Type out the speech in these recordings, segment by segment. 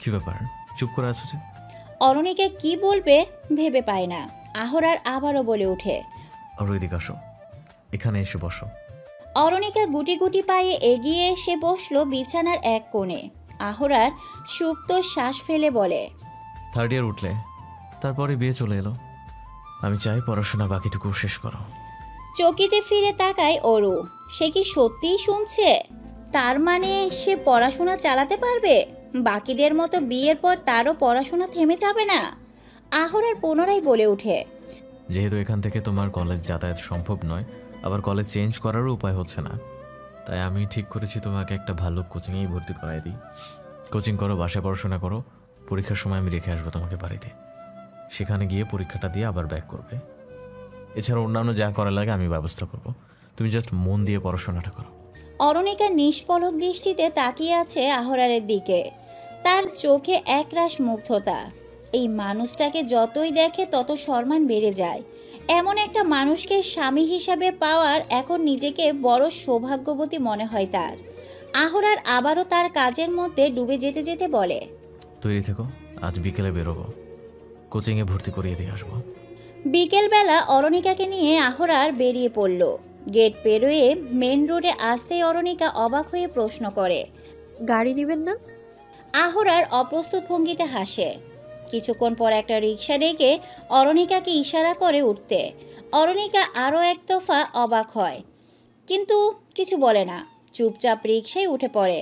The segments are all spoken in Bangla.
কি ব্যাপার, চুপ করে আছো যে? অরণিকা কি বলবে ভেবে পায় না। আহরার আবারও বলে ওঠে, আর ওইদিকে আসো, এখানে এসে বসো। অরণিকা গুটি গুটি পায়ে এগিয়ে এসে বসলো বিছানার এক কোণে। আহরার সুপ্ত শ্বাস ফেলে বলে, 3rd ইয়ার উঠলে, তারপরে বিয়ে চলে এলো। আমি চাই পড়াশোনা বাকিটুকু শেষ করো। চকিতে ফিরে তাকায় অরু। সে কি সত্যিই শুনছে? তার মানে সে পড়াশোনা চালাতে পারবে? বাকিদের মতো বিয়ের পর তারও পড়াশোনা থেমে যাবে না? আহরার পুনরায় বলে ওঠে, যেহেতু এখান থেকে তোমার কলেজ যাতায়াত সম্ভব নয়, আবার কলেজ চেঞ্জ করারও উপায় হচ্ছে না, তাই আমি ঠিক করেছি তোমাকে একটা ভালো কোচিংয়েই ভর্তি করাই দিই। কোচিং করো, বাসায় পড়াশোনা করো, পরীক্ষার সময় আমি রেখে আসবো তোমাকে বাড়িতে। সেখানে গিয়ে পরীক্ষাটা দিয়ে আবার ব্যাক করবে। এছাড়া অন্যান্য যা করা লাগে আমি ব্যবস্থা করব। তুমি জাস্ট মন দিয়ে পড়াশোনাটা করো। অরণিকা নিষ্পলক দৃষ্টিতে তাকিয়ে আছে আহরারের দিকে। তার চোখে একরাশ মুগ্ধতা। এই মানুষটাকে যতই দেখে তত সম্মান বেড়ে যায়। এমন একটা মানুষকে স্বামী হিসাবে পাওয়ার এখন নিজেকে বড় সৌভাগ্যবতী মনে হয় তার। আহরার আবারও তার কাজের মধ্যে ডুবে যেতে যেতে বলে, তৈরি থেকো, আজ বিকেলে বেরোবো, কোচিংয়ে ভর্তি করিয়ে দিয়ে আসবো। বিকেলবেলা অরণিকাকে নিয়ে আহরার বেরিয়ে পড়ল। গেট পেরোয়ে মেন রোডে আসতেই অরণিকা অবাক হয়ে প্রশ্ন করে, গাড়ি নেবেন না? আহরার অপ্রস্তুত ভঙ্গিতে হাসে। কিছুক্ষণ পর একটা রিক্সা ডেকে অরণিকাকে ইশারা করে উঠতে। অরণিকা আরও এক দফা অবাক হয়, কিন্তু কিছু বলে না। চুপচাপ রিক্সায় উঠে পড়ে।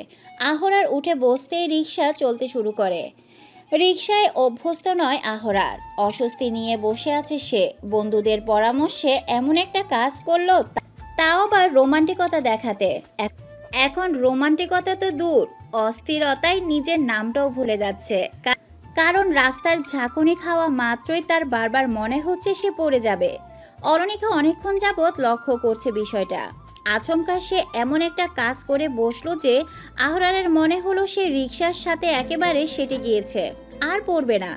আহরার উঠে বসতেই রিক্সা চলতে শুরু করে। রিক্সায় অভ্যস্ত নয় আহরার। অস্বস্তি নিয়ে বসে আছে সে। বন্ধুদের পরামর্শে এমন একটা কাজ করলো, তাও আবার রোমান্টিকতা দেখাতে। এখন রোমান্টিকতা তো দূর, অস্থিরতায় নিজের নামটাও ভুলে যাচ্ছে। কারণ রাস্তার ঝাঁকুনি খাওয়া মাত্রই তার বারবার মনে হচ্ছে সে পড়ে যাবে। অরণিকা অনেকক্ষণ যাবৎ লক্ষ্য করছে বিষয়টা। আচমকা সে এমন একটা কাজ করে বসলো যে আহরারের মনে হলো সে রিক্সার সাথে একেবারে সেটে গিয়েছে, আর পড়বে না।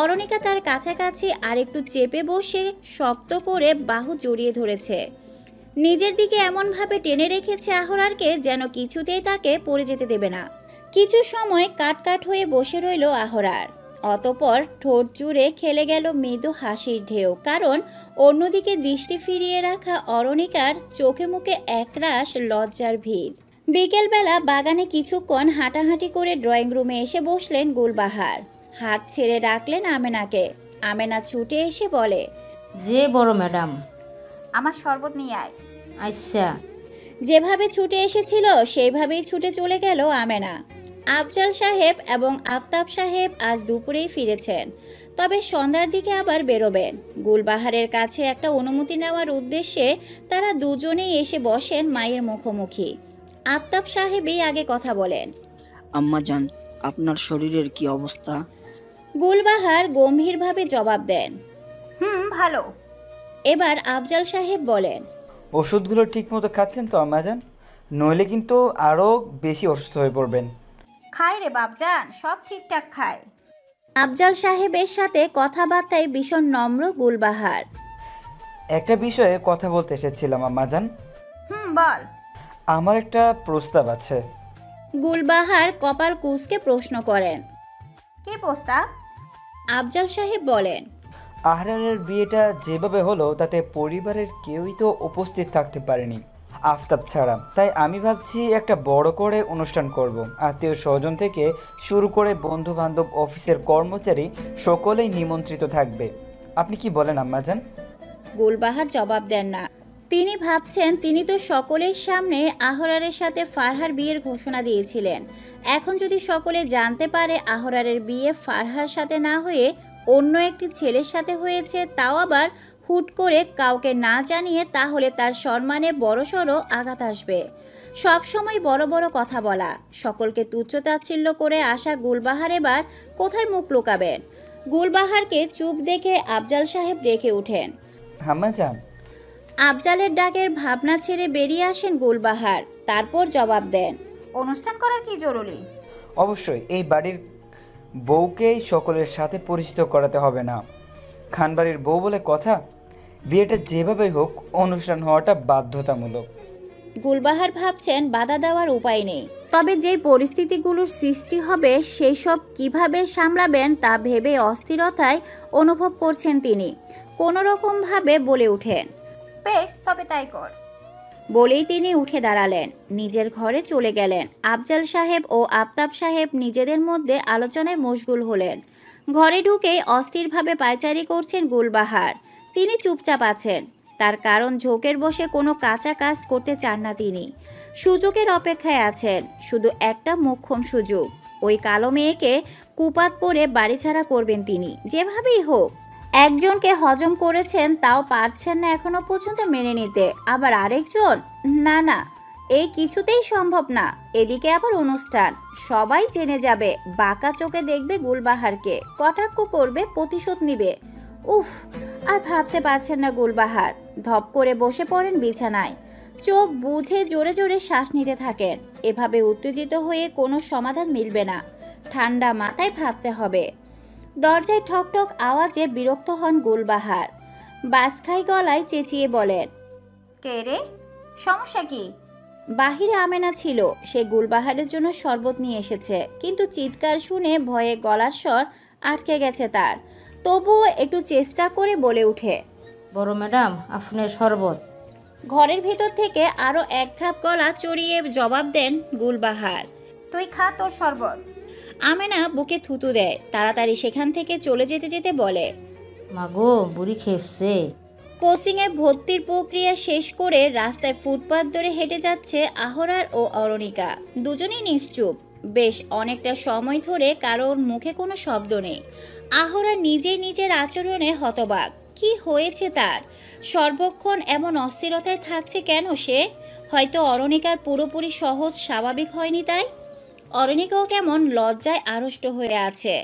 অরণিকা তার কাছাকাছি আরেকটু চেপে বসে শক্ত করে বাহু জড়িয়ে ধরেছে। নিজের দিকে এমনভাবে টেনে রেখেছে আহরারকে যেন কিছুতেই তাকে পড়ে যেতে দেবে না। কিছু সময় কাট হয়ে বসে রইল আহরার। অতপর ঠোঁট জুড়ে খেলে গেল মৃদু হাসির ঢেউ, কারণ অন্যদিকে দৃষ্টি ফিরিয়ে রাখা অরণিকার চোখে মুখে একরাশ লজ্জার ভিড়। বিকেলবেলা বাগানে কিছুক্ষণ হাঁটাহাঁটি করে ড্রয়িং রুমে এসে বসলেন গুলবাহার। হাঁক ছেড়ে ডাকলেন আমেনাকে। আমেনা ছুটে এসে বলে, যে বড় ম্যাডাম, আমার শরবত নিয়ে আয়। আচ্ছা। যেভাবে ছুটে এসেছিল সেইভাবেই ছুটে চলে গেল আমেনা। আফজাল সাহেব এবং আফতাব সাহেব আজ দুপুরেই ফিরেছেন, তবে সন্ধ্যার দিকে আবার বেরোবেন। গুলবাহারের কাছে একটা অনুমতি নেওয়ার উদ্দেশ্যে তারা দুজনেই এসে বসেন মায়ের মুখোমুখি। আফতাব সাহেবই আগে কথা বলেন। আম্মাজান, আপনার শরীরের কি অবস্থা? গুলবাহার গম্ভীরভাবে জবাব দেন, ভালো। এবার আফজাল সাহেব বলেন, ওষুধগুলো ঠিকমতো খাচ্ছেন তো আম্মাজান? নইলে কিন্তু আরও বেশি অসুস্থ হয়ে পড়বেন। খাই রে বাপজান, সব ঠিকঠাক খায়। আফজাল সাহেবের সাথে কথাবার্তায় ভীষণ নম্র গুলবাহার। একটা বিষয়ে কথা বলতে এসেছিলাম আম্মাজান। বল। আমার একটা প্রস্তাব আছে। গুলবাহার কপাল কুঁচকে প্রশ্ন করেন, কি প্রস্তাব? আফজাল সাহেব বলেন, আহরারের বিয়েটা যেভাবে হলো তাতে পরিবারের কেউই তো উপস্থিত থাকতে পারেনি আফতাব ছাড়া। তাই আমি ভাবছি একটা বড় করে অনুষ্ঠান করব। আত্মীয় স্বজন থেকে শুরু করে বন্ধু বান্ধব, অফিসের কর্মচারী সকলেই নিমন্ত্রিত থাকবে। আপনি কি বলেন আম্মাজান? গুলবাহার জবাব দেন না। তিনি ভাবছেন তিনি তো সকলের সামনে আহরারের সাথে ফারহার বিয়ের ঘোষণা দিয়েছিলেন। এখন যদি সকলে জানতে পারে আহরারের বিয়ে ফারহার সাথে না হয়ে অন্য একটি ছেলের সাথে হয়েছে, তাও আবার হুট করে কাউকে না জানিয়ে, তাহলে তার সম্মানে বড়সড় আঘাত আসবে। সবসময় বড় বড় কথা বলা, সকলকে তুচ্ছ-তাচ্ছিল্য করে আসা গুলবাহার এবার কোথায় মুখ লুকাবেন? গুলবাহারকে চুপ দেখে আফজাল সাহেব রেখে ওঠেন। আম্মাজান। আফজালের ডাকের ভাবনা ছেড়ে বেরিয়ে আসেন গুলবাহার। তারপর জবাব দেন, অনুষ্ঠান করার কি জরুরি? অবশ্যই এই বাড়ির বউকেই সকলের সাথে পরিচিত করাতে হবে না। খানবাড়ির বউ বলে কথা, বিয়েটা যেভাবে হোক অনুষ্ঠান হওয়াটা বাধ্যতামূলক। গুলবাহার ভাবছেন বাধা দেওয়ার উপায় নেই। তবে যেই পরিস্থিতিগুলোর সৃষ্টি হবে সেই সব কীভাবে সামলাবেন তা ভেবে অস্থিরতায় অনুভব করছেন তিনি। কোনো রকমভাবে বলে ওঠেন, বেশ, তবে তাই কর। বলেই তিনি উঠে দাঁড়ালেন, নিজের ঘরে চলে গেলেন। আফজাল সাহেব ও আফতাব সাহেব নিজেদের মধ্যে আলোচনায় মশগুল হলেন। ঘরে ঢুকেই অস্থিরভাবে পায়চারি করছেন গুলবাহার। তিনি চুপচাপ আছেন, তার কারণ ঝোঁকের বসে কোনো কাঁচা কাজ করতে চান না তিনি। সুযোগের অপেক্ষায় আছেন, শুধু একটা মোক্ষম সুযোগ। ওই কালো মেয়েকে কুপাত করে বাড়িছাড়া করবেন তিনি, যেভাবেই হোক। একজনকে হজম করেছেন, তাও পারছেন না এখনো পর্যন্ত মেনে নিতে, আবার আরেকজন, না না, এই কিছুতেই সম্ভব না। এদিকে আবার অনুষ্ঠান, সবাই জেনে যাবে, বাঁকা চোখে দেখবে গুলবাহারকে, কটাক্ষ করবে, প্রতিশোধ নিবে। উফ, আর ভাবতে পারছেন না গুলবাহার। ধপ করে বসে পড়েন বিছানায়, চোখ বুঝে জোরে জোরে শ্বাস নিতে থাকেন। এভাবে উত্তেজিত হয়ে কোনো সমাধান মিলবে না, ঠান্ডা মাথায় ভাবতে হবে। দরজায় ঠকঠক আওয়াজে বিরক্ত হন গুলবাহার। বাসখাই গলায় চেঁচিয়ে বলেন, কে রে? সমস্যা কি? বাহিরে আমেনা ছিল, সে গুলবাহারের জন্য শরবত নিয়ে এসেছে, কিন্তু চিৎকার শুনে ভয়ে গলার স্বর আটকে গেছে তার। তবুও একটু চেষ্টা করে বলে ওঠে, বড় ম্যাডাম আপনার শরবত। ঘরের ভেতর থেকে আরো এক ধাপ গলা চড়িয়ে জবাব দেন গুলবাহার। তুই খা তোর শরবত। আমেনা বুকে থুতু দেয়, তাড়াতাড়ি সেখান থেকে চলে যেতে যেতে বলে, মাগো বুড়ি খেপছে। কোচিংয়ে ভর্তির প্রক্রিয়া শেষ করে রাস্তায় ফুটপাত ধরে হেঁটে যাচ্ছে আহরার ও অরণিকা। দুজনেই নিশ্চুপ, বেশ অনেকটা সময় ধরে কারোর মুখে কোনো শব্দ নেই। আহরা নিজেই নিজের আচরণে হতবাক। কি হয়েছে তার? সর্বক্ষণ এমন অস্থিরতায় থাকছে কেন সে? হয়তো অরণিকার পুরোপুরি সহজ স্বাভাবিক হয়নি তাই। অরণিকাও কেমন লজ্জায় আড়ষ্ট হয়ে আছে।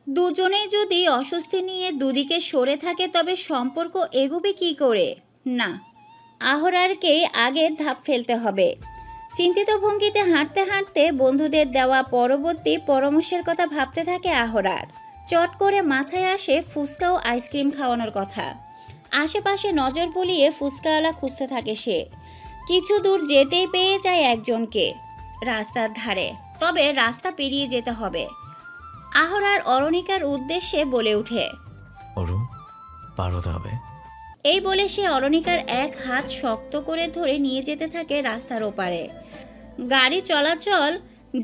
দুজনেই যদি অস্বস্তি নিয়ে দুদিকে সরে থাকে তবে সম্পর্ক এগোবে কি করে? না, আহরারকে আগে ধাপ ফেলতে হবে। চিন্তিত ভঙ্গিতে হাঁটতে হাঁটতে বন্ধুদের দেওয়া পরবর্তী পরামর্শের কথা ভাবতে থাকে আহরার। চট করে মাথায় আসে ফুচকা ও আইসক্রিম খাওয়ানোর কথা। আশেপাশে নজর বুলিয়ে ফুচকাওয়ালা খুঁজতে থাকে সে। কিছু দূর যেতেই পেয়ে যায় একজনকে রাস্তার ধারে, তবে রাস্তা পেরিয়ে যেতে হবে। আহরার অরণিকার উদ্দেশ্যে বলে ওঠে, অরু, পার হতে হবে। এই বলে সে অরণিকার এক হাত শক্ত করে ধরে নিয়ে যেতে থাকে রাস্তার ওপারে। গাড়ি চলাচল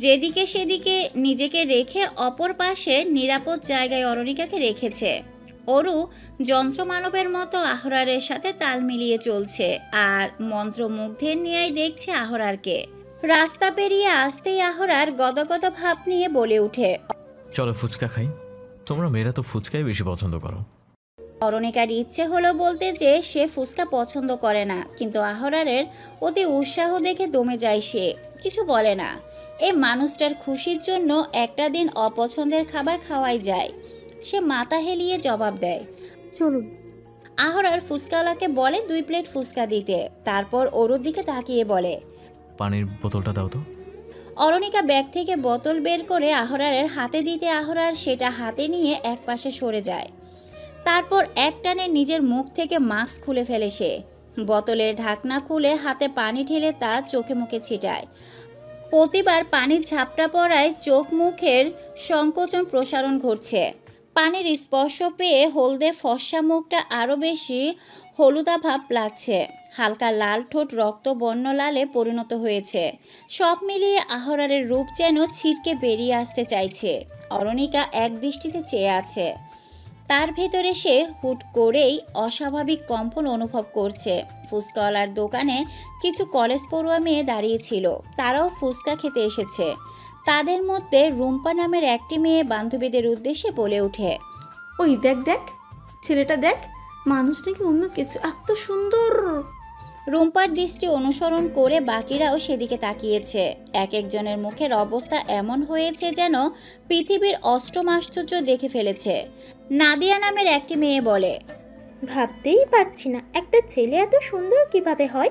যেদিকে সেদিকে নিজেকে রেখে অপর পাশে নিরাপদ জায়গায় অরণিকাকে রেখেছে। অরু যন্ত্রমানবের মতো আহরারের সাথে তাল মিলিয়ে চলছে আর মন্ত্রমুগ্ধের ন্যায় দেখছে আহরারকে। রাস্তা পেরিয়ে আসতেই আহরার গদগদ ভাব নিয়ে বলে ওঠে, চলো ফুচকা খাই। তোমরা মেয়েরা তো ফুচকাই বেশি পছন্দ করো। অরণিকার ইচ্ছে হলো বলতে যে সে ফুচকা পছন্দ করে না, কিন্তু আহরারের অতি উৎসাহ দেখে দমে যায় সে, কিছু বলে না। এই মানুষটার খুশির জন্য একটা দিন অপছন্দের খাবার খাওয়াই যায়। সে মাথা হেলিয়ে জবাব দেয়, চলুন। আহরার ফুচকাওয়ালাকে বলে 2 প্লেট ফুচকা দিতে। তারপর ওর দিকে তাকিয়ে বলে, পানির বোতলটা দাও তো। অরণিকা ব্যাগ থেকে বোতল বের করে আহরারের হাতে দিতে আহরার সেটা হাতে নিয়ে একপাশে সরে যায়। তারপর এক টানে নিজের মুখ থেকে মাস্ক খুলে ফেলে সে। বোতলের ঢাকনা খুলে হাতে পানি ঢেলে তা চোখে মুখে ছিটায়। প্রতিবার পানির ঝাপটা পড়ায় চোখ মুখের সংকোচন প্রসারণ ঘটছে। পানির স্পর্শ পেয়ে হলদে ফর্সা মুখটা আরও বেশি হলুদাভাব লাগছে। হালকা লাল ঠোঁট রক্ত বর্ণ লালে পরিণত হয়েছে। সব মিলিয়ে আহরারের রূপ যেন ছিটকে বেরিয়ে আসতে চাইছে। অরণিকা এক দৃষ্টিতে চেয়ে আছে। তার ভেতরে সে হুট করেই অস্বাভাবিক কম্পন অনুভব করছে। ফুচকাওয়ালার দোকানে কিছু কলেজ পড়ুয়া মেয়ে দাঁড়িয়েছিল, তারাও ফুচকা খেতে এসেছে। তাদের মধ্যে রুম্পা নামের একটি মেয়ে বান্ধবীদের উদ্দেশ্যে বলে ওঠে, ওই দেখ দেখ, ছেলেটা দেখ, মানুষ নাকি অন্য কিছু, এত সুন্দর। রুম্পার দৃষ্টি অনুসরণ করে বাকিরাও সেদিকে তাকিয়েছে। এক একজনের মুখের অবস্থা এমন হয়েছে যেন পৃথিবীর অষ্টম আশ্চর্য দেখে ফেলেছে। নাদিয়া নামের একটি মেয়ে বলে, ভাবতেই পারছি না একটা ছেলে এত সুন্দর কিভাবে হয়।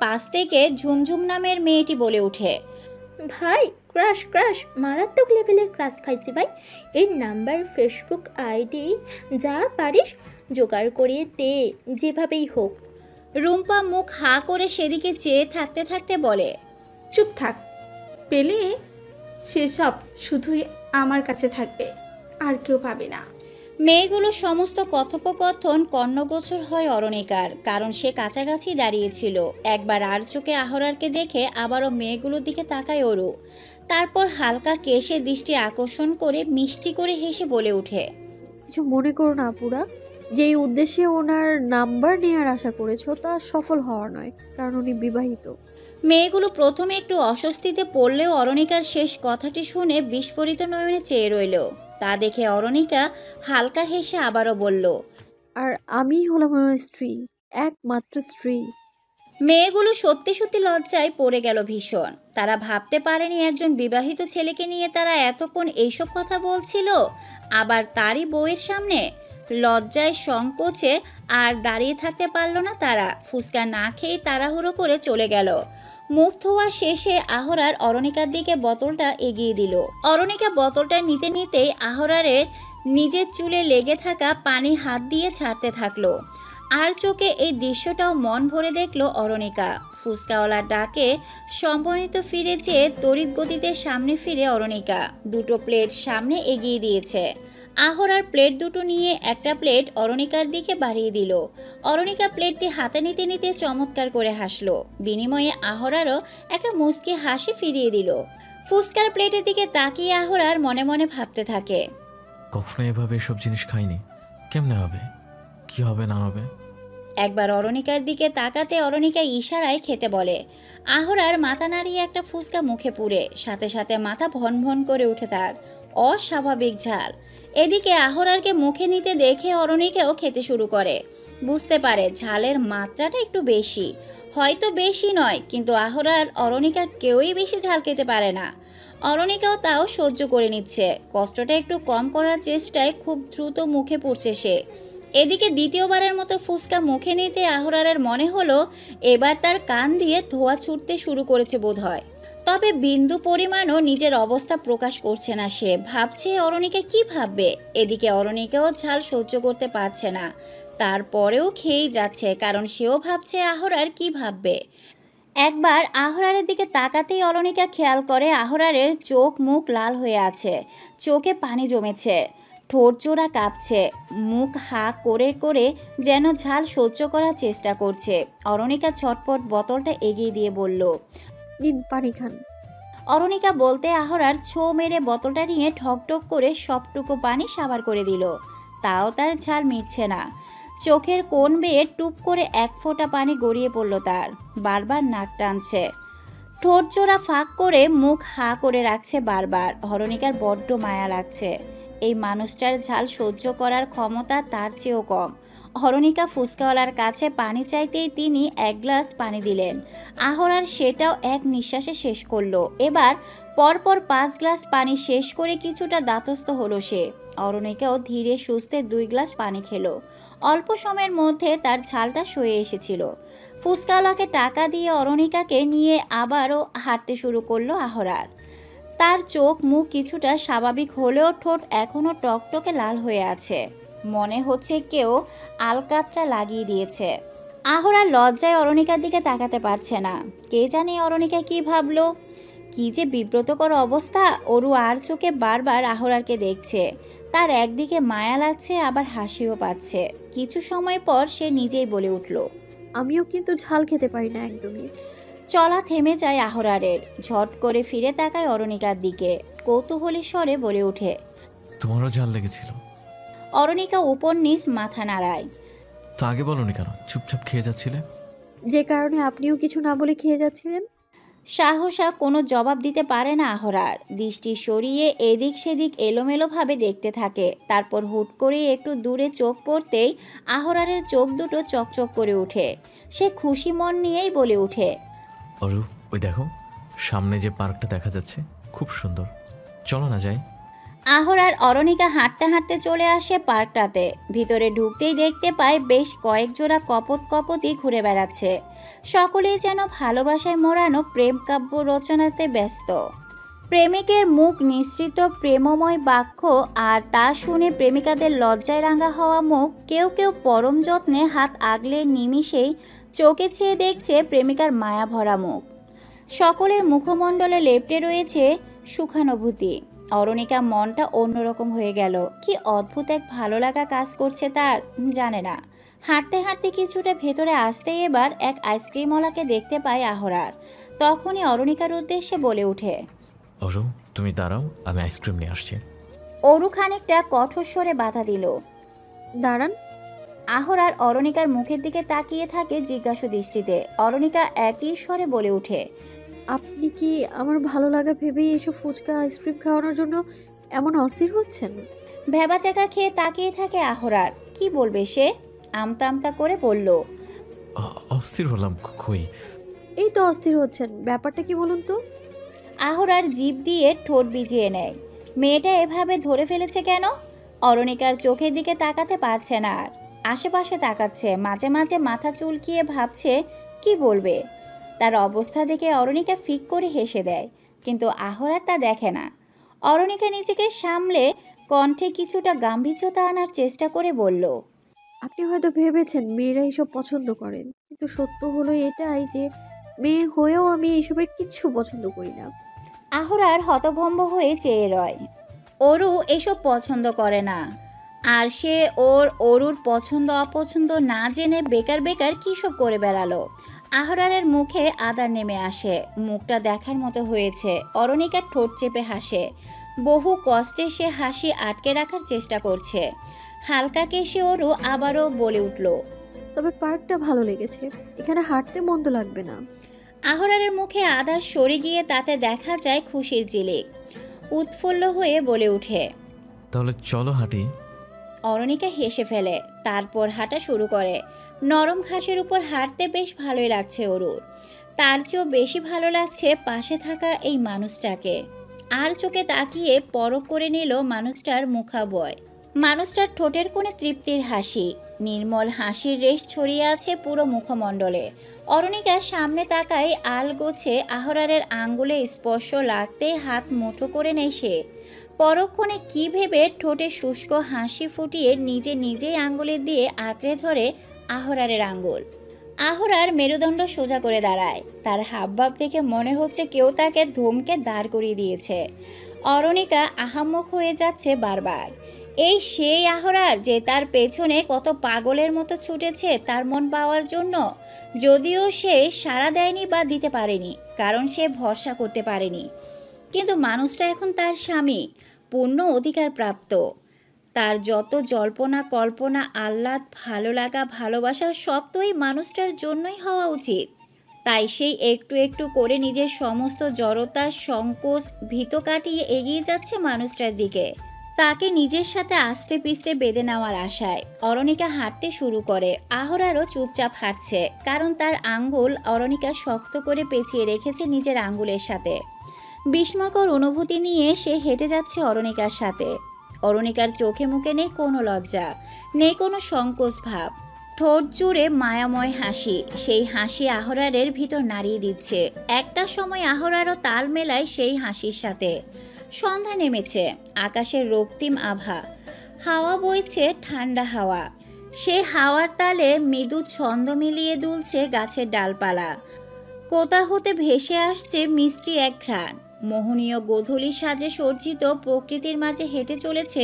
পাশ থেকে ঝুমঝুম নামের মেয়েটি বলে ওঠে, ভাই ক্রাশ ক্রাশ, মারাত্মক লেভেলের ক্রাশ খাইছি ভাই। এর নাম্বার, ফেসবুক আইডি যা পারিস জোগাড় করিয়ে দে, যেভাবেই হোক। রুম্পা মুখ হা করে সেদিকে চেয়ে থাকতে থাকতে বলে, চুপ থাক। পেলে সেসব শুধুই আমার কাছে থাকবে, আর কেউ পাবে না। মেয়েগুলো সমস্ত কথোপকথন কর্ণগোচর হয় অরণিকার, কারণ সে কাছাকাছি দাঁড়িয়েছিল। একবার আর চোখে আহরারকে দেখে আবারও মেয়েগুলোর দিকে তাকায় ওরু। তারপর হালকা কেশে দৃষ্টি আকর্ষণ করে মিষ্টি করে হেসে বলে ওঠে, কিছু মনে করো না আপুরা, যেই উদ্দেশ্যে ওনার নাম্বার নেওয়ার আশা করেছো তা সফল হওয়ার নয়, কারণ উনি বিবাহিত। মেয়েগুলো প্রথমে একটু অস্বস্তিতে পড়লেও অরণিকার শেষ কথাটি শুনে বিস্ফোরিত নয়নে চেয়ে রইল। তা দেখে অরণিকা হালকা হেসে আবারও বলল, আর আমি হলাম ওনার স্ত্রী, একমাত্র স্ত্রী। মেয়েগুলো সত্যি সত্যি লজ্জায় পড়ে গেল ভীষণ। তারা ভাবতে পারেনি একজন বিবাহিত ছেলেকে নিয়ে তারা এতক্ষণ এইসব কথা বলছিল, আবার তারই বউয়ের সামনে। লজ্জায় সংকোচে আর দাঁড়িয়ে থাকতে পারল না তারা। ফুসকা না খেয়ে তাড়াহুড়ো করে চলে গেল। মুখ ধোয়া শেষে আহরার অরণিকার দিকে বোতলটা এগিয়ে দিল। অরণিকা বোতলটা নিতে নিতেই আহরারের নিজের চুলে লেগে থাকা পানি হাত দিয়ে ছাড়তে থাকলো। আর চোখে এই দৃশ্যটাও মন ভরে দেখল অরণিকা। ফুসকাওয়ালার ডাকে সম্মানিত ফিরে যেয়ে তড়িৎ গতিতে সামনে ফিরে অরণিকা দুটো প্লেট সামনে এগিয়ে দিয়েছে। আহরার প্লেট দুটো নিয়ে একটা প্লেট অরণিকার দিকে বাড়িয়ে দিল। অরণিকা প্লেটটি হাতে নিতে নিতে চমৎকার করে হাসলো। বিনিময়ে আহরারও একটা মুচকি হাসি ফিরিয়ে দিল। ফুসকার প্লেটের দিকে তাকিয়ে আহরার মনে মনে ভাবতে থাকে, কখনো এভাবে এসব জিনিস খাইনি, কেমনে হবে, কি হবে না হবে। একবার অরণিকার দিকে তাকাতে অরণিকা ইশারায় খেতে বলে। আহরার মাথা নাড়িয়ে একটা ফুসকা মুখে পুরে সাথে সাথে মাথা ভন ভন করে উঠে তার। অস্বাভাবিক ঝাল। এদিকে আহরারকে মুখে নিতে দেখে অরণিকাও খেতে শুরু করে। বুঝতে পারে ঝালের মাত্রাটা একটু বেশি, হয়তো বেশি নয়, কিন্তু আহরার অরণিকা কেউই বেশি ঝাল খেতে পারে না। অরণিকাও তাও সহ্য করে নিচ্ছে। কষ্টটা একটু কম করার চেষ্টায় খুব দ্রুত মুখে পড়ছে সে। এদিকে দ্বিতীয়বারের মতো ফুসকা মুখে নিতে আহরারের মনে হলো এবার তার কান দিয়ে ধোঁয়া ছুটতে শুরু করেছে বোধহয়। তবে বিন্দু পরিমাণও নিজের অবস্থা প্রকাশ করছে না সে। ভাবছে অরণিকা কি ভাববে। এদিকে অরণিকাও ঝাল সহ্য করতে পারছে না, তারপরেও খেয়েই যাচ্ছে, কারণ সেও ভাবছে আহরার কি ভাববে। একবার আহরারের দিকে তাকাতেই অরণিকা খেয়াল করে আহরারের চোখ মুখ লাল হয়ে আছে, চোখে পানি জমেছে, ঠোঁট জোড়া কাঁপছে, মুখ হা করে করে যেন ঝাল সহ্য করার চেষ্টা করছে। অরণিকা ছটপট বোতলটা এগিয়ে দিয়ে বলল, নিন পানি খান। অরণিকা বলতে আহরার ছো মেরে বোতলটা নিয়ে ঠকঠক করে সবটুকু পানি সাবার করে দিল। তাও তার ঝাল মিটছে না। চোখের কোণ বেয়ে টুপ করে এক ফোঁটা পানি গড়িয়ে পড়ল তার। বারবার নাক টানছে, ঠোঁট জোড়া ফাঁক করে মুখ হা করে রাখছে বারবার। অরণিকার বড্ড মায়া লাগছে। এই মানুষটার ঝাল সহ্য করার ক্ষমতা তার চেয়েও কম। অরণিকা ফুসকাওয়ালার কাছে পানি চাইতেই তিনি এক গ্লাস পানি দিলেন। আহরার সেটাও এক নিঃশ্বাসে শেষ করলো। এবার পরপর 5 গ্লাস পানি শেষ করে কিছুটা দাতস্থ হলো সে। অরণিকাও ধীরে সুস্থে 2 গ্লাস পানি খেলো। অল্প সময়ের মধ্যে তার ঝালটা সয়ে এসেছিল। ফুসকাওয়ালাকে টাকা দিয়ে অরণিকাকে নিয়ে আবারও হাঁটতে শুরু করলো আহরার। তার চোখ মুখ কিছুটা স্বাভাবিক হলেও ঠোঁট এখনও টকটকে লাল হয়ে আছে। মনে হচ্ছে কেউ আলকাতরা লাগিয়ে দিয়েছে। আহরার লজ্জায় অরণিকার দিকে তাকাতে পারছে না। কে জানে অরণিকা কি ভাবলো। কি যে বিব্রতকর অবস্থা। অরু আর চোখে বারবার আহরারকে দেখছে। তার একদিকে মায়া লাগছে, আবার হাসিও পাচ্ছে। কিছু সময় পর সে নিজেই বলে উঠল, আমিও কিন্তু ঝাল খেতে পারি না একদমই। চলা থেমে যায় আহরারের। ঝট করে ফিরে তাকায় অরণিকার দিকে। কৌতূহলী স্বরে বলে ওঠে, তোমারও ঝাল লেগেছিল? অরণিকা উপর নিচ মাথা নাড়ায়। তো আগে বলোনি কেন, চুপচাপ খেয়ে যাচ্ছিলে? যে কারণে আপনিও কিছু না বলে খেয়ে যাচ্ছিলেন। সাহসা কোনো জবাব দিতে পারে না আহরার। দৃষ্টি সরিয়ে এদিক সেদিক এলোমেলোভাবে দেখতে থাকে। তারপর হুট করে একটু দূরে চোখ পড়তেই আহরারের চোখ দুটো চকচক করে ওঠে। সে খুশি মন নিয়েই বলে ওঠে, অরু, ওই দেখো সামনে যে পার্কটা দেখা যাচ্ছে, খুব সুন্দর, চলো না যাই। আহরার অরণিকা হাঁটতে হাঁটতে চলে আসে পার্কটাতে। ভিতরে ঢুকতেই দেখতে পায় বেশ কয়েক জোড়া কপত কপতি ঘুরে বেড়াচ্ছে। সকলেই যেন ভালোবাসায় মোড়ানো প্রেম কাব্য রচনাতে ব্যস্ত। প্রেমিকের মুখ নিঃসৃত প্রেমময় বাক্য আর তা শুনে প্রেমিকাদের লজ্জায় রাঙা হওয়া মুখ। কেউ কেউ পরম যত্নে হাত আগলে নিমিষেই চোখে চেয়ে দেখছে প্রেমিকার মায়া ভরা মুখ। সকলের মুখমণ্ডলে লেপ্টে রয়েছে সুখানুভূতি। অরুণিকা মনটা অন্যরকম হয়ে গেল। কি অদ্ভুত এক ভালো লাগা কাজ করছে তার, জানে না। হাঁটতে হাঁটতে কিছুটা ভেতরে আসতেই এবার এক আইসক্রিমওয়ালাকে দেখতে পায় আহরার। তখনই অরুণিকার উদ্দেশ্যে বলে ওঠে, অরু তুমি দাঁড়াও, আমি আইসক্রিম নিয়ে আসছি। অরু খানিকটা কঠোর স্বরে বাধা দিল। দাঁড়ান। আহরার অরুণিকার মুখের দিকে তাকিয়ে থাকে জিজ্ঞাসু দৃষ্টিতে। অরুণিকা একই স্বরে বলে ওঠে, আপনি কি আমার ভালো লাগা ভেবেই এসব ফুচকা আইসক্রিম খাওয়ানোর জন্য এমন অস্থির হচ্ছেন? ভেবাচাকা খেয়ে তাকিয়ে থাকে আহরার। কি বলবে সে? আমতা আমতা করে বলল, অস্থির হলাম কই? এই তো অস্থির হচ্ছেন, ব্যাপারটা কি বলুন তো? আহরার জিভ দিয়ে ঠোঁট ভিজিয়ে নেয়। মেয়েটা এভাবে ধরে ফেলেছে কেন? অরুণিকার চোখের দিকে তাকাতে পারছে না আর। আশেপাশে তাকাচ্ছে, মাঝে মাঝে মাথা চুলকিয়ে ভাবছে কি বলবে। তার অবস্থা দেখে অরুণিকা ফিক করে হেসে দেয়, কিন্তু আহরার তা দেখে না। অরুণিকা নিজেকে সামলে কণ্ঠে কিছুটা গাম্ভীর্যতা আনার চেষ্টা করে বলল, আপনি হয়তো ভেবেছেন মেয়েরা এসব পছন্দ করেন, কিন্তু সত্য হলো এটাই যে মেয়ে হয়েও আমি এসবের কিচ্ছু পছন্দ করি না। আহরার হতভম্ব হয়ে চেয়ে রয়। অরু এসব পছন্দ করে না, আর সে অরুর পছন্দ অপছন্দ না জেনে বেকার বেকার কী সব করে বেড়ালো। আহরারের মুখে আদার নেমে আসে, মুখটা দেখার মতো হয়েছে। অরুণিকার ঠোঁট চেপে হাসে। বহু কষ্টে সে হাসি আটকে রাখার চেষ্টা করছে। হালকা কেশে অরু আবারও বলে উঠল, তবে পার্কটা ভালো লেগেছে, এখানে হাঁটতে মন্দ লাগবে না। আহরারের মুখে আদার সরে গিয়ে তাতে দেখা যায় খুশির ঝিলিক। উৎফুল্ল হয়ে বলে ওঠে, তাহলে চলো হাঁটি। অরুণিকা হেসে ফেলে, তারপর হাঁটা শুরু করে। নরম ঘাসের উপর হাঁটতে বেশ ভালোই লাগছে অরুর। তার চেয়েও বেশি ভালো লাগছে পাশে থাকা এই মানুষটাকে। আর চোখে তাকিয়ে পরখ করে নিল মানুষটার মুখাবয়। মানুষটার ঠোঁটের কোণে তৃপ্তির হাসি, নির্মল হাসির রেশ ছড়িয়ে আছে পুরো মুখমণ্ডলে। অরুণিকা সামনে তাকায়, আলগোছে আহরারের আঙ্গুলে স্পর্শ লাগতে হাত মুঠো করে নেয় সে। পরক্ষণে কি ভেবে ঠোঁটে শুষ্ক হাসি ফুটিয়ে নিজেই আঙ্গুলের দিয়ে আঁকড়ে ধরে আহরারের আঙ্গুল। আহরার মেরুদণ্ড সোজা করে দাঁড়ায়। তার হাবভাব দেখে মনে হচ্ছে কেউ তাকে ধমকে দাঁড় করিয়ে দিয়েছে। অরুণিকা আহাম্মক হয়ে যাচ্ছে বারবার। এই সেই আহরার যে তার পেছনে কত পাগলের মতো ছুটেছে তার মন পাওয়ার জন্য। যদিও সে সাড়া দেয়নি বা দিতে পারেনি, কারণ সে ভরসা করতে পারেনি। কিন্তু মানুষটা এখন তার স্বামী, পূর্ণ অধিকার প্রাপ্ত। তার যত জল্পনা কল্পনা আহ্লাদ ভালো লাগা ভালোবাসা সব তো এই মানুষটার জন্যই হওয়া উচিত। তাই সেই একটু একটু করে নিজের সমস্ত জড়তা সংকোচ ভীত কাটিয়ে এগিয়ে যাচ্ছে মানুষটার দিকে, তাকে নিজের সাথে আষ্টে পিষ্টে বেঁধে নেওয়ার আশায়। অরুণিকা হাঁটতে শুরু করে। আহরারও চুপচাপ হাঁটছে, কারণ তার আঙ্গুল অরুণিকা শক্ত করে পেঁচিয়ে রেখেছে নিজের আঙ্গুলের সাথে। বিস্ময়কর অনুভূতি নিয়ে সে হেঁটে যাচ্ছে অরুণিকার সাথে। অরুণিকার চোখে মুখে নেই কোনো লজ্জা, নেই কোনো সংকোচ ভাব। ঠোঁট জুড়ে মায়াময় হাসি, সেই হাসি আহরারের ভিতর নাড়িয়ে দিচ্ছে। একটা সময় আহরারও তাল মেলায় সেই হাসির সাথে। সন্ধ্যা নেমেছে, আকাশের রক্তিম আভা, হাওয়া বইছে ঠান্ডা হাওয়া। সে হাওয়ার তালে মৃদু ছন্দ মিলিয়ে দুলছে গাছের ডালপালা। কোথা হতে ভেসে আসছে মিষ্টি এক ঘ্রাণ। মোহনীয় গোধূলি সাজে সজ্জিত প্রকৃতির মাঝে হেঁটে চলেছে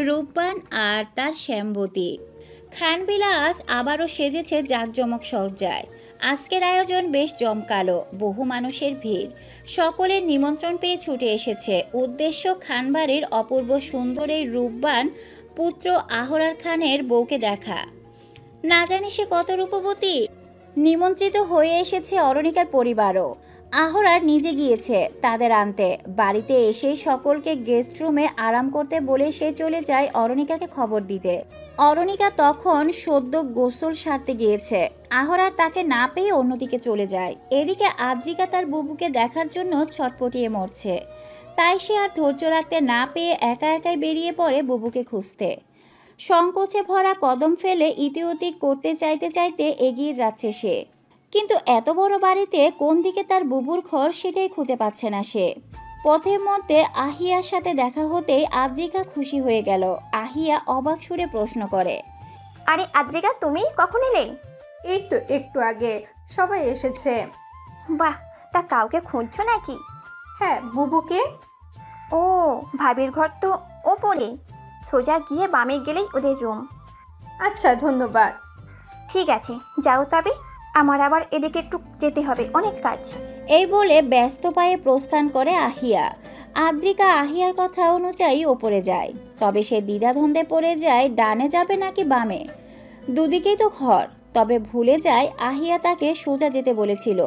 রূপবান আর তার শ্যামবতী। খানবিলাস আবারও সেজেছে জাঁকজমক সজ্জায়। আজকের আয়োজন বেশ জমকালো, বহু মানুষের ভিড়। সকলের নিমন্ত্রণ পেয়ে ছুটে এসেছে। উদ্দেশ্য খানবাড়ির অপূর্ব সুন্দর এই রূপবান পুত্র আহরার খানের বউকে দেখা। না জানি সে কত রূপবতী। নিমন্ত্রিত হয়ে এসেছে অরুণিকার পরিবারও। আহরার নিজে গিয়েছে তাদের আনতে। বাড়িতে এসেই সকলকে গেস্ট রুমে আরাম করতে বলে সে চলে যায় অরুণিকাকে খবর দিতে। অরুণিকা তখন সদ্য গোসল সারতে গিয়েছে। আহরার তাকে না পেয়ে অন্যদিকে চলে যায়। এদিকে আদ্রিকা তার বুবুকে দেখার জন্য ছটপটিয়ে মরছে। তাই সে আর ধৈর্য রাখতে না পেয়ে একা একাই বেরিয়ে পড়ে বুবুকে খুঁজতে। সংকোচে ভরা কদম ফেলে ইতিউতি করতে চাইতে চাইতে এগিয়ে যাচ্ছে সে। কিন্তু এত বড় বাড়িতে কোন দিকে তার বুবুর ঘর সেটাই খুঁজে পাচ্ছে না সে। পথের মধ্যে আহিয়ার সাথে দেখা হতেই আদ্রিকা খুশি হয়ে গেল। আহিয়া অবাক সুরে প্রশ্ন করে, আরে আদ্রিকা, তুমি কখন এলে? এই তো একটু আগে, সবাই এসেছে। বাহ, তা কাউকে খুঁজছো নাকি? হ্যাঁ, বুবুকে। ও, ভাবির ঘর তো ওপরে, সোজা গিয়ে বামে গেলেই ওদের রুম। আচ্ছা, ধন্যবাদ। ঠিক আছে, যাও তবে, আমার আবার এদিকে একটু যেতে হবে, অনেক কাজ। এই বলে ব্যস্ত পায়ে প্রস্থান করে আহিয়া। আদ্রিকা আহিয়ার কথা অনুযায়ী ওপরে যায়, তবে সে দ্বিধাদ্বন্দ্বে পড়ে যায় ডানে যাবে নাকি বামে। দুদিকেই তো ঘর, তবে ভুলে যায় আহিয়া তাকে সোজা যেতে বলেছিল।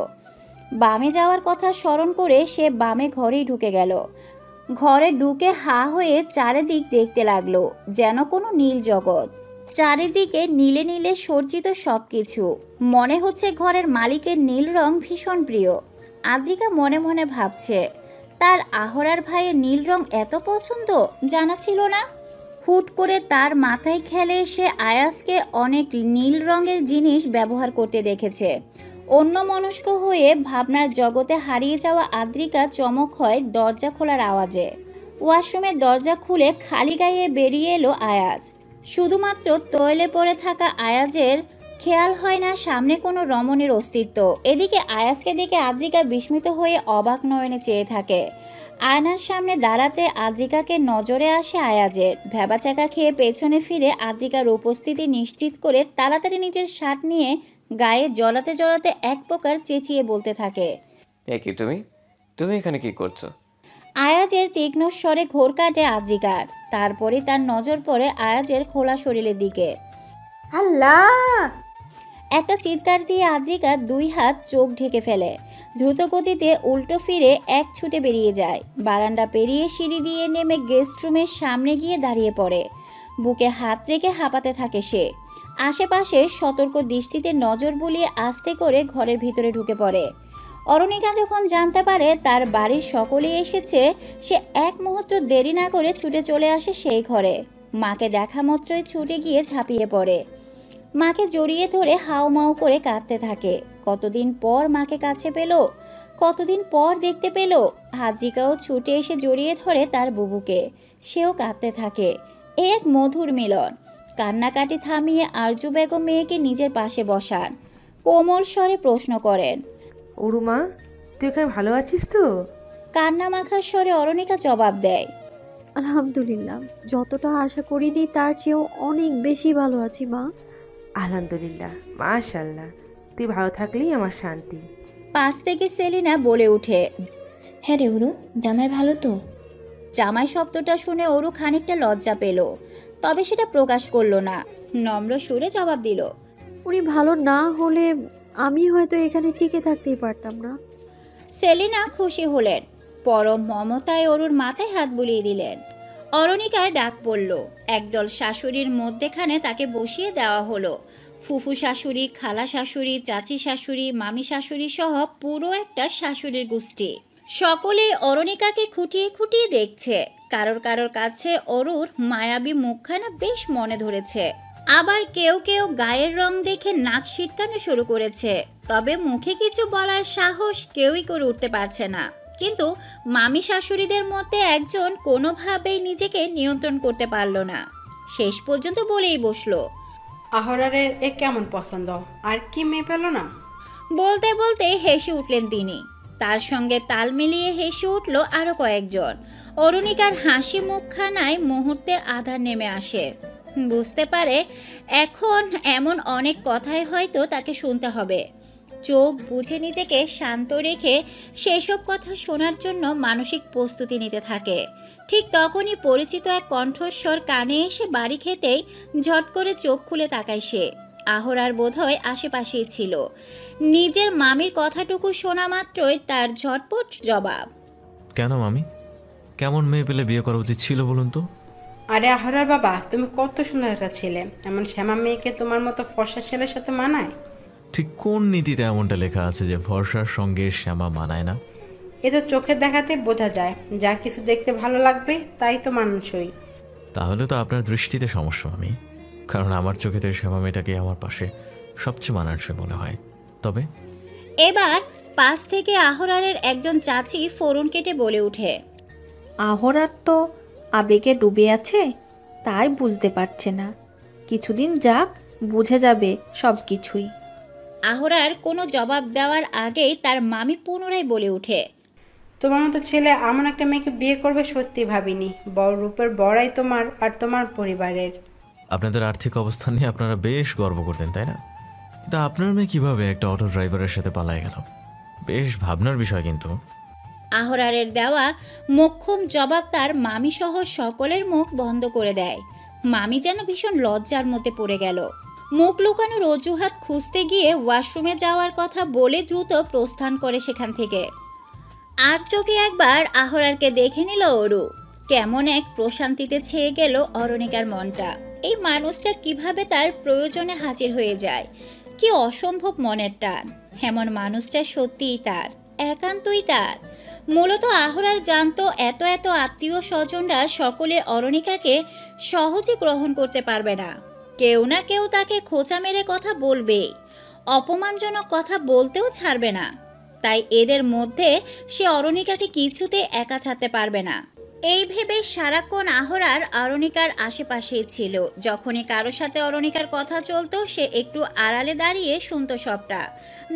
বামে যাওয়ার কথা স্মরণ করে সে বামে ঘরেই ঢুকে গেল। ঘরে ঢুকে হা হয়ে চারিদিক দেখতে লাগলো, যেন কোনো নীল জগৎ। চারিদিকে নীলে নীলে সজ্জিত সবকিছু, মনে হচ্ছে ঘরের মালিকের নীল রং ভীষণ প্রিয়। আদ্রিকা মনে মনে ভাবছে, তার আহরার ভাইয়ের নীল রং এত পছন্দ, জানা ছিল না। হুট করে তার মাথায় খেলে সে আয়াসকে অনেক নীল রঙের জিনিস ব্যবহার করতে দেখেছে। অন্যমনস্ক হয়ে ভাবনার জগতে হারিয়ে যাওয়া আদ্রিকা চমক হয় দরজা খোলার আওয়াজে। ওয়াশরুমের দরজা খুলে খালি গায়ে বেরিয়ে এলো আয়াস। শুধুমাত্র তৈলে পড়ে থাকা আয়াজের খেয়াল হয় না সামনে কোনো রমণীর অস্তিত্ব। এদিকে আয়াসকে দেখে আদ্রিকা বিস্মিত হয়ে অবাক নয়নে চেয়ে থাকে। আয়নার সামনে দাঁড়াতে আদ্রিকাকে নজরে আসে আয়াজের। ভ্যাবাচাকা খেয়ে পেছনে ফিরে আদ্রিকার উপস্থিতি নিশ্চিত করে তাড়াতাড়ি নিজের শার্ট নিয়ে গায়ে জড়াতে জড়াতে এক প্রকার চেঁচিয়ে বলতে থাকে, কি তুমি এখানে কি করছো? আয়াজের তীক্ষ্ণ স্বরে ঘোর কাটে আদ্রিকার। তারপরে তার নজর পড়ে আয়াজের খোলা শরীরের দিকে। আল্লাহ! একটা চিৎকার দিয়ে আদ্রিকা দুই হাত চোখ ঢেকে ফেলে। দ্রুত গতিতে উল্টো ফিরে এক ছুটে বেরিয়ে যায়। বারান্দা পেরিয়ে সিঁড়ি দিয়ে নেমে গেস্ট রুমের সামনে গিয়ে দাঁড়িয়ে পড়ে। বুকে হাত রেখে হাঁপাতে থাকে সে। আশেপাশে সতর্ক দৃষ্টিতে নজর বুলিয়ে আস্তে করে ঘরের ভিতরে ঢুকে পড়ে। অরুণিকা যখন জানতে পারে তার বাড়ির সকলেই এসেছে, সে এক মুহূর্ত দেরি না করে ছুটে চলে আসে সেই ঘরে। মাকে দেখা মাত্রই ছুটে গিয়ে ঝাঁপিয়ে পড়ে। মাকে জড়িয়ে ধরে হাউমাউ করে কাঁদতে থাকে। কতদিন পর মাকে কাছে পেল, কতদিন পর দেখতে পেল। আদ্রিকাও ছুটে এসে জড়িয়ে ধরে তার বুবুকে। সেও কাঁদতে থাকে। এক মধুর মিলন। কান্নাকাটি থামিয়ে আরজু বেগম মেয়েকে নিজের পাশে বসান। কোমল স্বরে প্রশ্ন করেন, অরুমা, তুই এখানে ভালো আছিস তো? কান্না মাখার স্বরে অরুণিকা জবাব দেয়, আলহামদুলিল্লাহ, যতটা আশা করিনি তার চেয়েও অনেক বেশি ভালো আছি মা। আলহামদুলিল্লাহ, মাশাআল্লাহ, তুই ভালো থাকলেই আমার শান্তি। পাশ থেকে সেলিনা বলে ওঠে, হ্যাঁ রে উরু, জামাই ভালো তো? জামাই শব্দটা শুনে ওরু খানিকটা লজ্জা পেল, তবে সেটা প্রকাশ করলো না। নম্র সুরে জবাব দিল, উনি ভালো না হলে আমি হয়তো এখানে টিকে থাকতেই পারতাম না। সেলিনা খুশি হলেন। পরম মমতায় অরুর মাথায় হাত বুলিয়ে দিলেন। অরুণিকার ডাক পড়ল। একদল শাশুড়ির মধ্যেখানে তাকে বসিয়ে দেওয়া হলো। ফুফু শাশুড়ি, খালা শাশুড়ি, চাচি শাশুড়ি, মামি শাশুড়ি সহ পুরো একটা শাশুড়ির গোষ্ঠী। সকলে অরুণিকাকে খুঁটিয়ে খুঁটিয়ে দেখছে। কারোর কারোর কাছে অরুর মায়াবী মুখখানা বেশ মনে ধরেছে। আবার কেউ কেউ গায়ের রং দেখে নাক ছিটকানো শুরু করেছে। তবে মুখে কিছু বলার সাহস কেউই করে উঠতে পারছে না। কিন্তু মামি শাশুড়িদের মধ্যে একজন কোনোভাবেই নিজেকে নিয়ন্ত্রণ করতে পারল না। শেষ পর্যন্ত বলেই বসলো, আহরারের এ কেমন পছন্দ, আর কি মেয়ে পেল না? বলতে বলতে হেসে উঠলেন তিনি। তার সঙ্গে তাল মিলিয়ে হেসে উঠল আরো কয়েকজন। অরুণিকার হাসি মুখখানায় মুহূর্তে আধার নেমে আসে। বুঝতে পারে এখন এমন অনেক কথাই হয়তো তাকে শুনতে হবে। চোখ বুঝে নিজেকে শান্ত রেখে সেসব কথা শোনার জন্য মানসিক প্রস্তুতি নিতে থাকে। ঠিক তখনই পরিচিত এক কণ্ঠস্বর কানে এসে বাড়ি খেতেই ঝট করে চোখ খুলে তাকায় সে। আহরার বোধহয় আশেপাশেই ছিল। নিজের মামির কথাটুকু শোনা মাত্রই তার ঝটপট জবাব, কেন মামি, কেমন মেয়ে পেলে বিয়ে করা উচিত ছিল বলুন তো? আরে আহরার বাবা, তুমি কত সুন্দর একটা ছেলে, এমন শ্যামা মেয়েকে তোমার মতো ফর্সা ছেলের সাথে মানায়? ঠিক কোন নীতিতে এমনটা লেখা আছে যে ফর্সার সঙ্গে শ্যামা মানায় না? এ তো চোখে দেখাতে বোঝা যায়, যা কিছু দেখতে ভালো লাগবে তাই তো মানুষই। তাহলে তো আপনার দৃষ্টিতে সমস্যা মামি, কারণ আমার চোখে তো শ্যামা মেয়েটাকে আমার পাশে সবচেয়ে মানানসই মনে হয়। তবে এবার পাশ থেকে আহরারের একজন চাচি ফোরন কেটে বলে উঠে, আহরার তো আবেগে ডুবে আছে, তাই বুঝতে পারছে না। কিছুদিন যাক, বুঝে যাবে সব কিছুই। আহরার কোনো জবাব দেওয়ার আগেই তার মামি পুনরায় বলে ওঠে, তোমার মতো ছেলে এমন একটা মেয়েকে বিয়ে করবে সত্যি ভাবিনি। বড় রূপের বড়াই তোমার আর তোমার পরিবারের। আপনাদের আর্থিক অবস্থান নিয়ে আপনারা বেশ গর্ব করতেন, তাই না? কিন্তু আপনার মেয়ে কীভাবে একটা অটো ড্রাইভারের সাথে পালায় গেল? বেশ ভাবনার বিষয় কিন্তু। আহরারের দেওয়া মোক্ষম জবাব তার মামি সহ সকলের মুখ বন্ধ করে দেয়। মামি যেন ভীষণ লজ্জার মধ্যে পড়ে গেল। মুখ লুকানোর অজুহাত খুঁজতে গিয়ে ওয়াশরুমে যাওয়ার কথা বলে দ্রুত প্রস্থান করে সেখান থেকে। আর চোখে একবার আহরারকে দেখে নিল অরু। কেমন এক প্রশান্তিতে ছেয়ে গেল অরণিকার মনটা। এই মানুষটা কিভাবে তার প্রয়োজনে হাজির হয়ে যায়, কি অসম্ভব মনের টান। এমন মানুষটা সত্যিই তার, একান্তই তার। মূলত আহরার জানতো এত এত আত্মীয় স্বজনরা সকলে অরণিকাকে সহজে গ্রহণ করতে পারবে না। কেউ না কেউ তাকে খোঁচা মেরে কথা বলবে, অপমানজনক কথা বলতেও ছাড়বে না। তাই এদের মধ্যে সে অরণিকাকে কিছুতে একা ছাড়তে পারবে না। এই ভেবে সারাক্ষণ আহরার অরণিকার আশেপাশেই ছিল। যখনই কারো সাথে অরণিকার কথা চলতো সে একটু আড়ালে দাঁড়িয়ে শুনতো সবটা।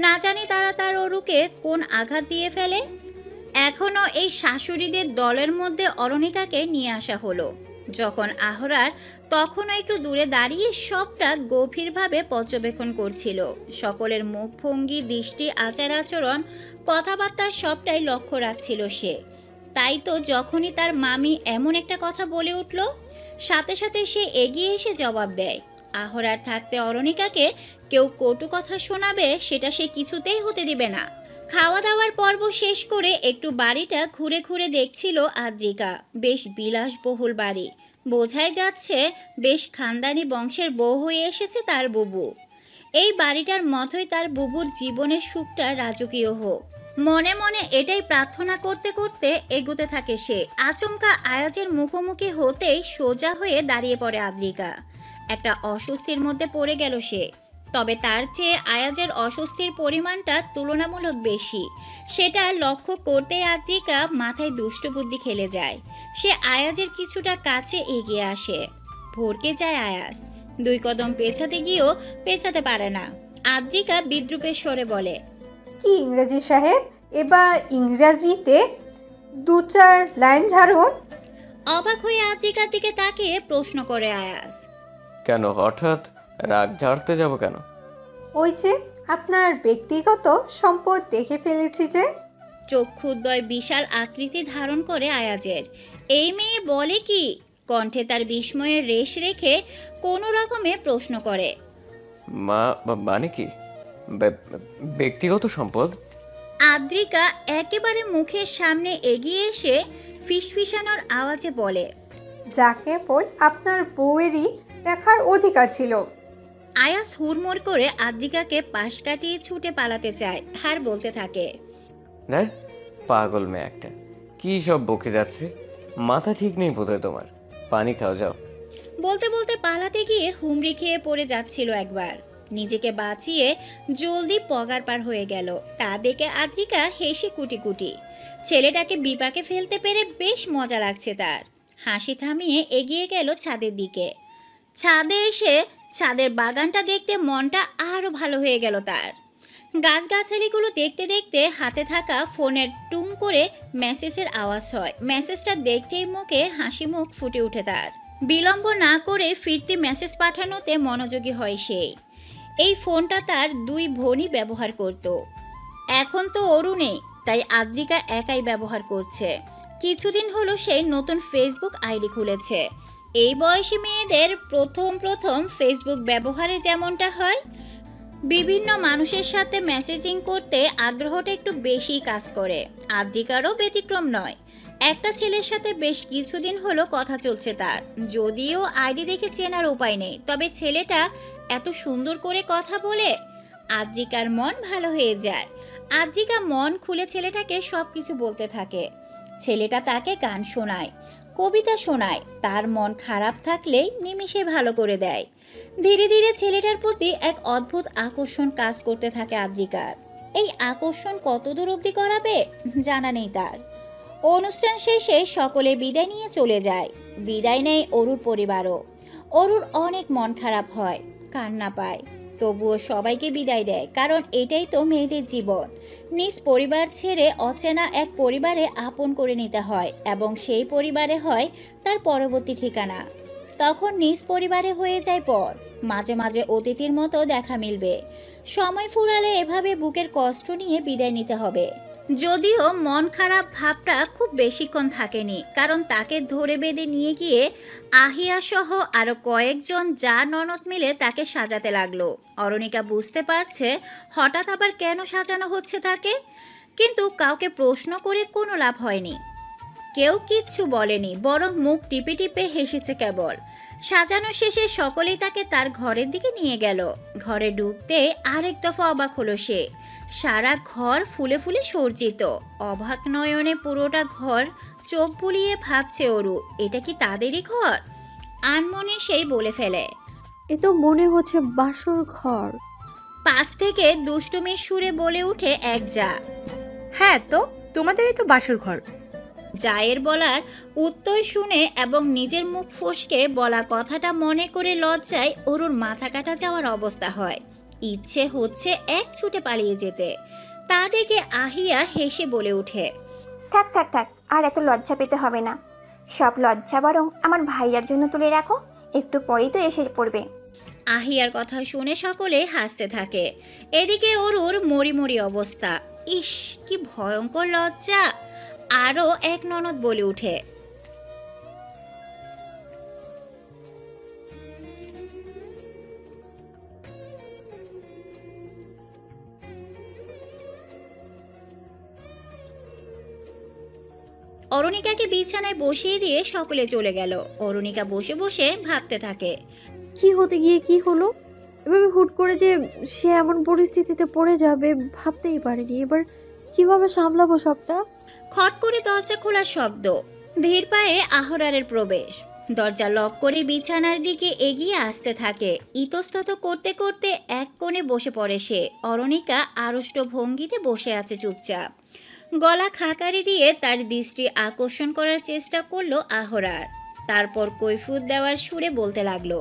না জানি তারা তার অরুকে কোন আঘাত দিয়ে ফেলে। এখনও এই শাশুড়িদের দলের মধ্যে অরণিকাকে নিয়ে আসা হলো। যখন আহরার তখনও একটু দূরে দাঁড়িয়ে সবটা গভীরভাবে পর্যবেক্ষণ করছিল। সকলের মুখভঙ্গি, দৃষ্টি, আচার আচরণ, কথাবার্তা সবটাই লক্ষ্য রাখছিল সে। তাই তো যখনই তার মামি এমন একটা কথা বলে উঠল, সাথে সাথে সে এগিয়ে এসে জবাব দেয়। আহরার থাকতে অরণিকাকে কেউ কটু কথা শোনাবে সেটা সে কিছুতেই হতে দিবে না। খাওয়া দাওয়ার পর্ব শেষ করে একটু বাড়িটা ঘুরে ঘুরে দেখছিল আদ্রিকা। বেশ বিলাসবহুল বাড়ি, বোঝাই যাচ্ছে বেশ খানদানি বংশের বউ হয়ে এসেছে তার বুবু। এই বাড়িটার মতোই তার বুবুর জীবনের সুখটা রাজকীয় হোক, মনে মনে এটাই প্রার্থনা করতে করতে এগোতে থাকে সে। আচমকা আয়াজের মুখোমুখি হতেই সোজা হয়ে দাঁড়িয়ে পড়ে আদ্রিকা। একটা অস্বস্তির মধ্যে পড়ে গেল সে। তবে তার চেয়ে আয়াজের অস্বস্তির পরিমাণটা তুলনামূলক বেশি। সেটা লক্ষ্য করতে আদ্রিকা মাথায় দুষ্ট বুদ্ধি খেলে যায়। সে আয়াজের কিছুটা কাছে এগিয়ে আসে। ভড়কে যায় আয়াজ। 2 কদম পেছাতে গিয়েও পেছাতে পারে না। আদ্রিকা বিদ্রুপের স্বরে বলে, কি ইংরেজি সাহেব, এবার ইংরাজিতে 2-4 লাইন ঝাড়ুন। অবাক হয়ে আদ্রিকার দিকে তাকিয়ে প্রশ্ন করে আয়াজ, কেন হঠাৎ রাগ ঝাড়তে যাব কেন? ওই যে আপনার ব্যক্তিগত সম্পদ দেখে ফেলেছি যে। চক্ষুদ্বয় বিশাল আকৃতি ধারণ করে আয়াজের। এই মেয়ে বলে কি? কণ্ঠে তার বিস্ময়ের রেশ রেখে কোনো রকমে প্রশ্ন করে, মানে কি ব্যক্তিগত সম্পদ? আদ্রিকা একেবারে মুখের সামনে এগিয়ে এসে ফিসফিসানোর আওয়াজে বলে, যাকে বল আপনার বউয়েরই দেখার অধিকার ছিল। আয়াস হুড়মুড় করে আদ্রিকাকে পাশ কাটিয়ে ছুটে পালাতে চায় আর বলতে থাকে, না পাগল মেয়ে একটা, কি সব বকে যাচ্ছে, মাথা ঠিক নেই বোধহয় তোমার, পানি খাও যাও। বলতে বলতে পালাতে গিয়ে হুমড়ি খেয়ে পড়ে যাচ্ছিল একবার। নিজেকে বাঁচিয়ে জলদি পগার পার হয়ে গেল। তা দেখে আদ্রিকা হেসে কুটি কুটি। ছেলেটাকে বিপাকে ফেলতে পেরে বেশ মজা লাগছে তার। হাসি থামিয়ে এগিয়ে গেল ছাদের দিকে। ছাদে এসে ছাদের বাগানটা দেখতে মনটা আরও ভালো হয়ে গেল তার। গাছগাছালিগুলো দেখতে দেখতে হাতে থাকা ফোনের টুং করে মেসেজের আওয়াজ হয়। মেসেজটা দেখতেই মুখে হাসি মুখ ফুটে ওঠে তার। বিলম্ব না করে ফিরতি মেসেজ পাঠানোতে মনোযোগী হয় সেই। এই ফোনটা তার 2 বোনই ব্যবহার করত। এখন তো অরু নেই, তাই আদ্রিকা একাই ব্যবহার করছে। কিছুদিন হলো সেই নতুন ফেসবুক আইডি খুলেছে। এই বয়সী মেয়েদের প্রথম ফেসবুক ব্যবহারে যেমনটা হয়, বিভিন্ন মানুষের সাথে মেসেজিং করতে আগ্রহটা একটু বেশিই কাজ করে। আদ্রিকারও ব্যতিক্রম নয়। একটা ছেলের সাথে বেশ কিছুদিন হলো কথা চলছে তার। যদিও আইডি দেখে চেনার উপায় নেই, তবে ছেলেটা এত সুন্দর করে কথা বলে আদ্রিকার মন ভালো হয়ে যায়। আদ্রিকা মন খুলে ছেলেটাকে সব কিছু বলতে থাকে। ছেলেটা তাকে গান শোনায়, কবিতা শোনায়। তার মন খারাপ থাকলেই নিমিষে ভালো করে দেয়। ধীরে ধীরে ছেলেটার প্রতি এক অদ্ভুত আকর্ষণ কাজ করতে থাকে আদ্রিকার। এই আকর্ষণ কত দূর অবধি করাবে জানা নেই তার। অনুষ্ঠান শেষে সকলে বিদায় নিয়ে চলে যায়। বিদায় নেয় অরুর পরিবারও। অরুর অনেক মন খারাপ হয়, কান্না পায়। তবুও সবাইকে বিদায় দেয়, কারণ এটাই তো মেয়েদের জীবন। নিজ পরিবার ছেড়ে অচেনা এক পরিবারে আপন করে নিতে হয় এবং সেই পরিবারে হয় তার পরবর্তী ঠিকানা। তখন নিজ পরিবারে হয়ে যায় পর। মাঝে মাঝে অতিথির মতো দেখা মিলবে। সময় ফুরালে এভাবে বুকের কষ্ট নিয়ে বিদায় নিতে হবে। যদিও মন খারাপ ভাবটা খুব বেশিক্ষণ থাকেনি, কারণ তাকে ধরে বেঁধে নিয়ে গিয়ে আহিয়া সহ আরো কয়েকজন যা ননদ মিলে তাকে সাজাতে লাগলো। অরুণিকা বুঝতে পারছে হঠাৎ আবার কেন সাজানো হচ্ছে তাকে, কিন্তু কাউকে প্রশ্ন করে কোনো লাভ হয়নি। কেউ কিচ্ছু বলেনি, বরং মুখ টিপে টিপে হেসেছে কেবল। সাজানো শেষে সকলেই তাকে তার ঘরের দিকে নিয়ে গেল। ঘরে ঢুকতে আরেক দফা অবাক হলো সে। সারা ঘর ফুলে ফুলে সজ্জিত। অবাক নয়নে পুরোটা ঘর চোখ বুলিয়ে ভাবছে অরু, এটা কি তাদেরই ঘর? আনমনে সেই বলে ফেলে, এ তো মনে হচ্ছে বাসর ঘর। পাশ থেকে দুষ্টুমির সুরে বলে উঠে এক যা। হ্যাঁ তো, তোমাদেরই তো বাসর ঘর। জায়ের বলার উত্তর শুনে এবং নিজের মুখ ফসকে বলা কথাটা মনে করে লজ্জায় অরুর মাথা কাটা যাওয়ার অবস্থা হয়। ইচ্ছে হচ্ছে এক ছুটে পালিয়ে যেতে। তা দেখে আহিয়া হেসে বলে উঠে, থাক থাক থাক, আর এত লজ্জা পেতে হবে না। সব লজ্জা বরং আমার ভাইয়ার জন্য তুলে রাখো, একটু পরেই তো এসে পড়বে। আহিয়ার কথা শুনে সকলে হাসতে থাকে। এদিকে অরুর মরি মরি অবস্থা। ইস, কি ভয়ঙ্কর লজ্জা। আরও এক ননদ বলে উঠে, অরুণিকাকে বিছানায় বসিয়ে দিয়ে সকলে চলে গেল। অরুণিকা বসে বসে ভাবতে থাকে, কি হতে গিয়ে কি হলো? এভাবে হুট করে যে সে এমন পরিস্থিতিতে পড়ে যাবে ভাবতেই পারিনি। এবার কিভাবে সামলাবো সবটা? খট করে দরজা খোলার শব্দ, ধীর পায়ে আহরারের প্রবেশ। দরজা লক করে বিছানার দিকে এগিয়ে আসতে থাকে। ইতস্তত করতে করতে এক কোণে বসে পড়ে সে। অরুণিকা আড়ষ্ট ভঙ্গিতে বসে আছে চুপচাপ। গলা খাকারি দিয়ে তার দৃষ্টি আকর্ষণ করার চেষ্টা করলো আহরার। তারপর কৈফিয়ত দেওয়ার সুরে বলতে লাগলো,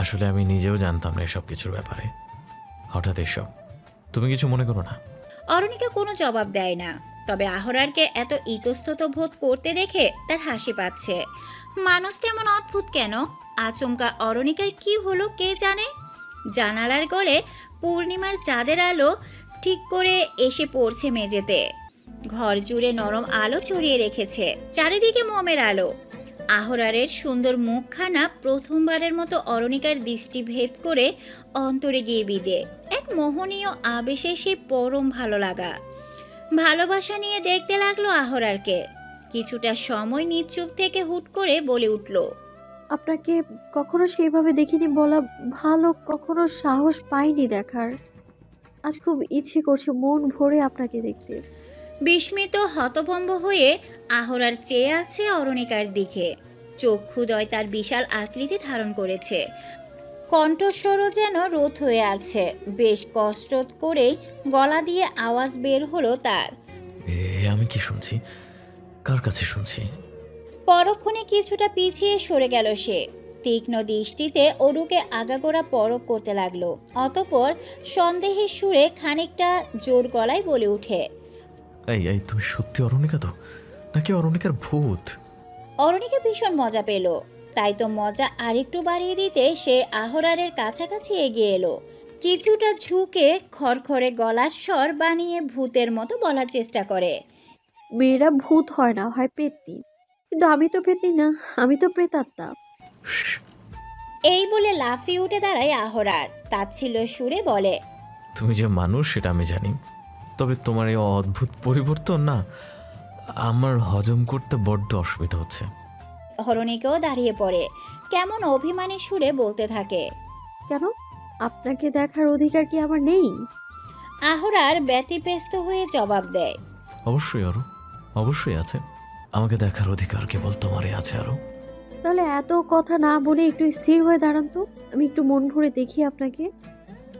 আসলে আমি নিজেও জানতাম না এসব কিছুর ব্যাপারে, হঠাৎ এসব। তুমি কিছু মনে করো না। অরুণিকা কোনো জবাব দেয় না। তবে আহরারকে এত ইতস্তত বোধ করতে দেখে তার হাসি পাচ্ছে। মানুষটা এমন অদ্ভুত কেন? আচমকা অরুণিকার কি হলো কে জানে। জানালার গলে পূর্ণিমার চাঁদের আলো ঠিক করে এসে পড়ছে মেঝেতে। ঘর জুড়ে নরম আলো ছড়িয়ে রেখেছে, চারিদিকে মোমের আলো। আহরারের সুন্দর মুখখানা প্রথমবারের মতো অরুণিকার দৃষ্টি ভেদ করে অন্তরে গিয়ে বিঁধে। এক মোহনীয় আবেশে সে পরম ভালো লাগা, ভালোবাসা নিয়ে দেখতে লাগলো আহরারকে। কিছুটা সময় নিশ্চুপ থেকে হুট করে বলে উঠল, আপনাকে কখনো সেইভাবে দেখিনি বলা ভালো, কখনো সাহস পাইনি দেখার। আজ খুব ইচ্ছে করছে মন ভরে আপনাকে দেখতে। বিস্মিত হতভম্ব হয়ে আহরার চেয়ে আছে অরুণিকার দিকে। চক্ষুদয় তার বিশাল আকৃতি ধারণ করেছে, কণ্ঠস্বরও যেন রোধ হয়ে আছে। বেশ কষ্ট করেই গলা দিয়ে আওয়াজ বের হলো তার, আমি কি শুনছি? কার কাছে শুনছি? পরক্ষণে কিছুটা পিছিয়ে সরে গেল সে। তীক্ষ্ণ দৃষ্টিতে অরুকে আগাগোড়া পরখ করতে লাগলো। অতঃপর সন্দেহের সুরে খানিকটা জোর গলায় বলে উঠে, এই এই তুমি সত্যি অরুণিকা তো, নাকি অরুণিকার ভূত? অরুণিকা ভীষণ মজা পেল। তাই তো মজা আরেকটু বাড়িয়ে দিতে সে আহরারের কাছাকাছি এগিয়ে এলো। কিছুটা ঝুঁকে খড়খড়ে গলার স্বর বানিয়ে ভূতের মতো বলার চেষ্টা করে, মেয়েরা ভূত হয় না, হয় পেতনি। কিন্তু আমি তো পেতনি না, আমি তো প্রেতাত্মা। এই বলে লাফিয়ে উঠে দাঁড়ায় আহরার। তাচ্ছিল্য সুরে বলে, তুমি যে মানুষ সেটা আমি জানি, তবে তোমার এই অদ্ভুত পরিবর্তন না আমার হজম করতে বড্ড অসুবিধা হচ্ছে। অরুণিকাও দাঁড়িয়ে পড়ে, কেমন অভিমানী সুরে বলতে থাকে, কেন? আপনাকে দেখার অধিকার কি আমার নেই? আহরার ব্যতিব্যস্ত হয়ে জবাব দেয়, অবশ্যই আরো, অবশ্যই আছে। আমাকে দেখার অধিকার কেবল তোমারই আছে আরো। তাহলে এত কথা না বলে একটু স্থির হয়ে দাঁড়ান তো, আমি একটু মন ভরে দেখি আপনাকে।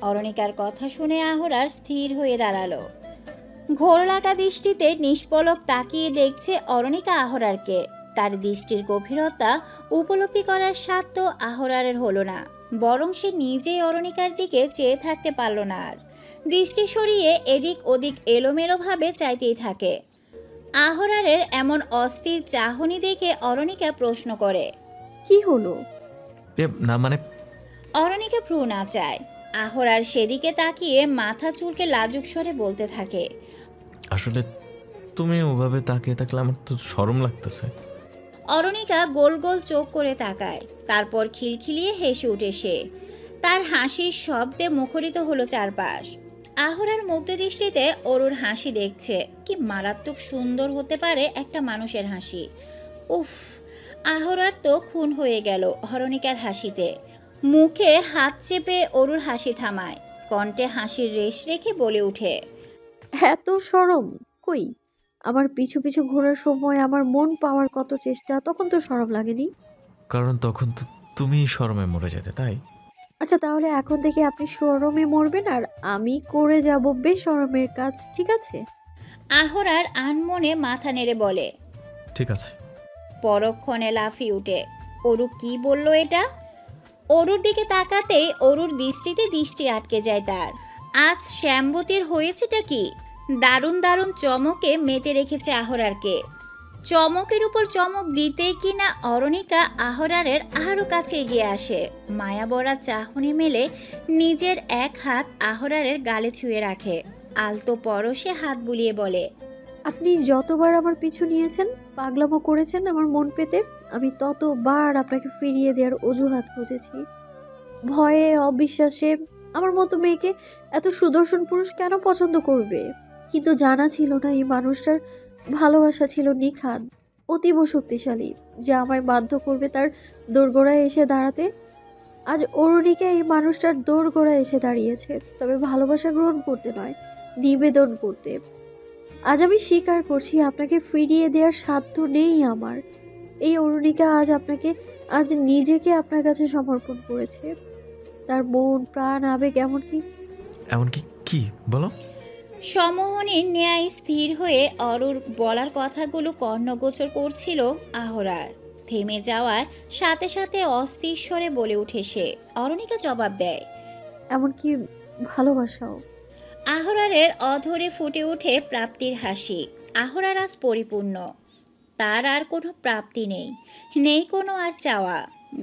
অরুণিকার কথা শুনে আহরার স্থির হয়ে দাঁড়ালো। ঘোর লাগা দৃষ্টিতে নিষ্পলক তাকিয়ে দেখছে অরুণিকা আহরারকে। তার দৃষ্টির গভীরতা উপলব্ধি করার সাধ্য আহরারের হলো না। বরং সে নিজেই অরণিকার দিকে চেয়ে থাকতে পারল না আর। দৃষ্টি সরিয়ে এদিক ওদিক এলোমেলোভাবে চাইতেই থাকে। আহরারের এমন অস্থির চাহনি দেখে অরণিকা প্রশ্ন করে, কি হলো? না মানে অরণিকা ভ্রু নাচায়। আহরার সেদিকে তাকিয়ে মাথা চুলকে লাজুক স্বরে বলতে থাকে, আসলে তুমি ওভাবে তাকিয়ে থাকলে আমার তো শরম লাগতেছে। অরণিকা গোল গোল চোখ করে তাকায়, তারপর খিলখিলিয়ে হেসে উঠে সে। তার হাসির শব্দে মুখরিত হলো চারপাশ। আহরার মুগ্ধ দৃষ্টিতে অরুর হাসি দেখছে। কি মারাত্মক সুন্দর হতে পারে একটা মানুষের হাসি। উফ, আহরার তো খুন হয়ে গেল অরণিকার হাসিতে। মুখে হাত চেপে অরুর হাসি থামায়, কণ্ঠে হাসির রেশ রেখে বলে উঠে, এত শরম কই? আমার পিছু পিছু ঘোরার সময় আমার মন পাওয়ার কত চেষ্টা, তখন তো শরম লাগেনি। কারণ তখন তো তুমি শরমে মরে যেতে, তাই। আচ্ছা, তাহলে এখন থেকে আপনি শরমে মরবেন আর আমি করে যাব বেশরমের কাজ, ঠিক আছে? আহরার আনমনে মাথা নেড়ে বলে, ঠিক আছে। পরক্ষণে লাফিয়ে উঠে, অরু কি বলল এটা? অরুর দিকে তাকাতেই অরুর দৃষ্টিতে দৃষ্টি আটকে যায় তার। আজ শ্যামবতীর হয়েছেটা কি? দারুণ দারুণ চমকে মেতে রেখেছে আহরারকে। চমকের উপর চমক দিতেই কিনা অরণিকা আহরারের আরও কাছে এগিয়ে আসে। মায়াবরা চাহনি মেলে নিজের এক হাত আহরারের গালে ছুঁয়ে রাখে। আলতো পরশে হাত বুলিয়ে বলে, আপনি যতবার আমার পিছু নিয়েছেন, পাগলামো করেছেন আমার মন পেতে, আমি ততবার আপনাকে ফিরিয়ে দেওয়ার অজুহাত খুঁজেছি। ভয়ে অবিশ্বাসে আমার মতো মেয়েকে এত সুদর্শন পুরুষ কেন পছন্দ করবে? কিন্তু জানা ছিল না এই মানুষটার ভালোবাসা ছিল নিখাদ, অতীব শক্তিশালী, যা আমায় বাধ্য করবে তার দোরগোড়ায় এসে দাঁড়াতে। আজ অরুণিকা এই মানুষটার দোরগোড়ায় এসে দাঁড়িয়েছে, তবে ভালোবাসা গ্রহণ করতে নয়, নিবেদন করতে। আজ আমি স্বীকার করছি, আপনাকে ফিরিয়ে দেওয়ার সাধ্য নেই আমার। এই অরুণিকা আজ নিজেকে আপনার কাছে সমর্পণ করেছে। তার মন, প্রাণ, আবেগ, এমনকি কি বলো? সমোহনীর ন্যায় স্থির হয়ে অরুর বলার কথাগুলো কর্ণগোচর করছিল আহরার। থেমে যাওয়ার সাথে সাথে অস্থির স্বরে বলে উঠে সে। অরণিকা জবাব দেয়, এমনকি ভালোবাসাও। আহরারের অধরে ফুটে ওঠে প্রাপ্তির হাসি। আহরার আজ পরিপূর্ণ। তার আর কোনো প্রাপ্তি নেই, নেই কোনো আর চাওয়া।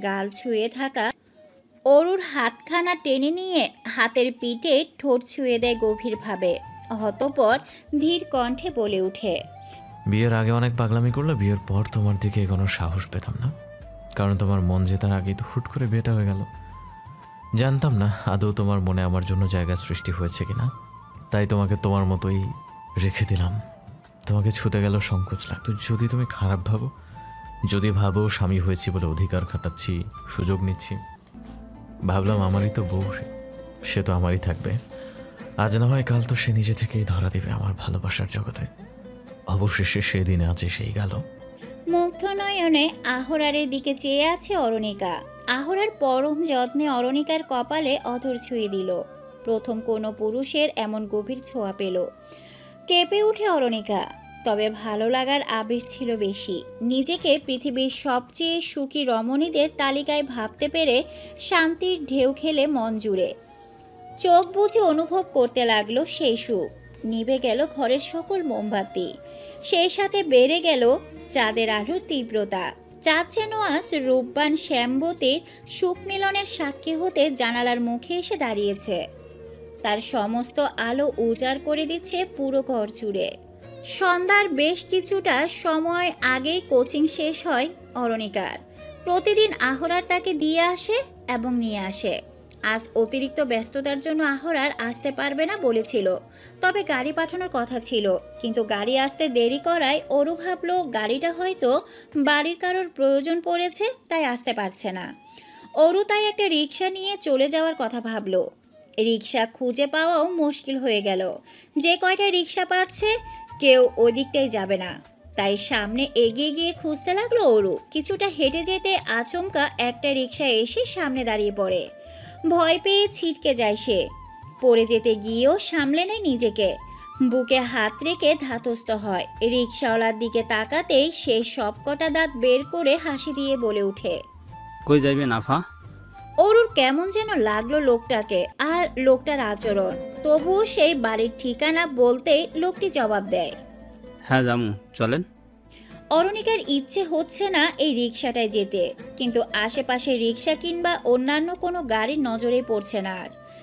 গাল ছুঁয়ে থাকা অরুর হাতখানা টেনে নিয়ে হাতের পিঠে ঠোঁট ছুঁয়ে দেয় গভীরভাবে। অতঃপর ধীর কণ্ঠে বলে উঠে, বিয়ের আগে অনেক পাগলামি করলে বিয়ের পর তোমার দিকে কোনো সাহস পেতাম না, কারণ তোমার মন জেতার আগেই তো হুট করে বিয়েটা হয়ে গেল। জানতাম না আদৌ তোমার মনে আমার জন্য জায়গা সৃষ্টি হয়েছে কিনা, তাই তোমাকে তোমার মতোই রেখে দিলাম। তোমাকে ছুতে গেল সংকোচ লাগতো। যদি তুমি খারাপ ভাবো, যদি ভাবো স্বামী হয়েছি বলে অধিকার খাটাচ্ছি, সুযোগ নিচ্ছি, ভাবলাম আমারই তো বউ, সে তো আমারই থাকবে। আজ না হয় কাল তো সে নিজে থেকেই ধরা দিবে আমার ভালোবাসার জগতে। অবশেষে সেদিন আছে সেই গেল। মুগ্ধ নয়নে আহরারের দিকে চেয়ে আছে অরণিকা। আহরার পরম যত্নে অরণিকার কপালে অধর ছুঁয়ে দিল। প্রথম কোনো পুরুষের এমন গভীর ছোঁয়া পেল। কেঁপে উঠে অরণিকা। তবে ভালো লাগার আবেশ ছিল বেশি। নিজেকে পৃথিবীর সবচেয়ে সুখী রমণীদের তালিকায় ভাবতে পেরে শান্তির ঢেউ খেলে মন জুড়ে। চোখ বুজে অনুভব করতে লাগলো সেই সুখ। নিভে গেল ঘরের সকল মোমবাতি, সেই সাথে বেড়ে গেল চাঁদের আলোর তীব্রতা। চাঁদ যেন আজ রূপবান শ্যামবতীর সুখ মিলনের সাক্ষী হতে জানালার মুখে এসে দাঁড়িয়েছে। তার সমস্ত আলো উজাড় করে দিচ্ছে পুরো ঘর জুড়ে। সন্ধ্যার বেশ কিছুটা সময় আগেই কোচিং শেষ হয় অরণিকার। প্রতিদিন আহরার তাকে দিয়ে আসে এবং নিয়ে আসে। আজ অতিরিক্ত ব্যস্ততার জন্য আহরার আসতে পারবে না বলেছিল, তবে গাড়ি পাঠানোর কথা ছিল। কিন্তু গাড়ি আসতে দেরি করায় অরু ভাবল গাড়িটা হয়তো বাড়ির কারোর প্রয়োজন পড়েছে, তাই আসতে পারছে না। অরু তাই একটা রিক্সা নিয়ে চলে যাওয়ার কথা ভাবল। রিক্সা খুঁজে পাওয়াও মুশকিল হয়ে গেল। যে কয়টা রিক্সা পাচ্ছে কেউ ওই দিকটাই যাবে না, তাই সামনে এগিয়ে গিয়ে খুঁজতে লাগলো অরু। কিছুটা হেঁটে যেতে আচমকা একটা রিক্সা এসে সামনে দাঁড়িয়ে পড়ে। ভয় পেয়ে ছিটকে যায় সে। পড়ে যেতে গিয়েও সামলে নেয় নিজেকে। বুকে হাত রেখে ধাতস্থ হয়। রিক্সাওয়ালার দিকে তাকাতেই সে সবকটা দাঁত বের করে হাসি দিয়ে বলে ওঠে, কই যাইবেন আফা? অরুর কেমন যেন লাগলো লোকটাকে আর লোকটার আচরণ। তবুও সেই বাড়ির ঠিকানা বলতেই লোকটি জবাব দেয়। হ্যাঁ জামু, চলেন। অরুণিকার ইচ্ছে হচ্ছে না এই রিক্সাটায় যেতে, কিন্তু আশেপাশে রিক্সা কিংবা অন্যান্য কোনো গাড়ির নজরে পড়ছে না আর।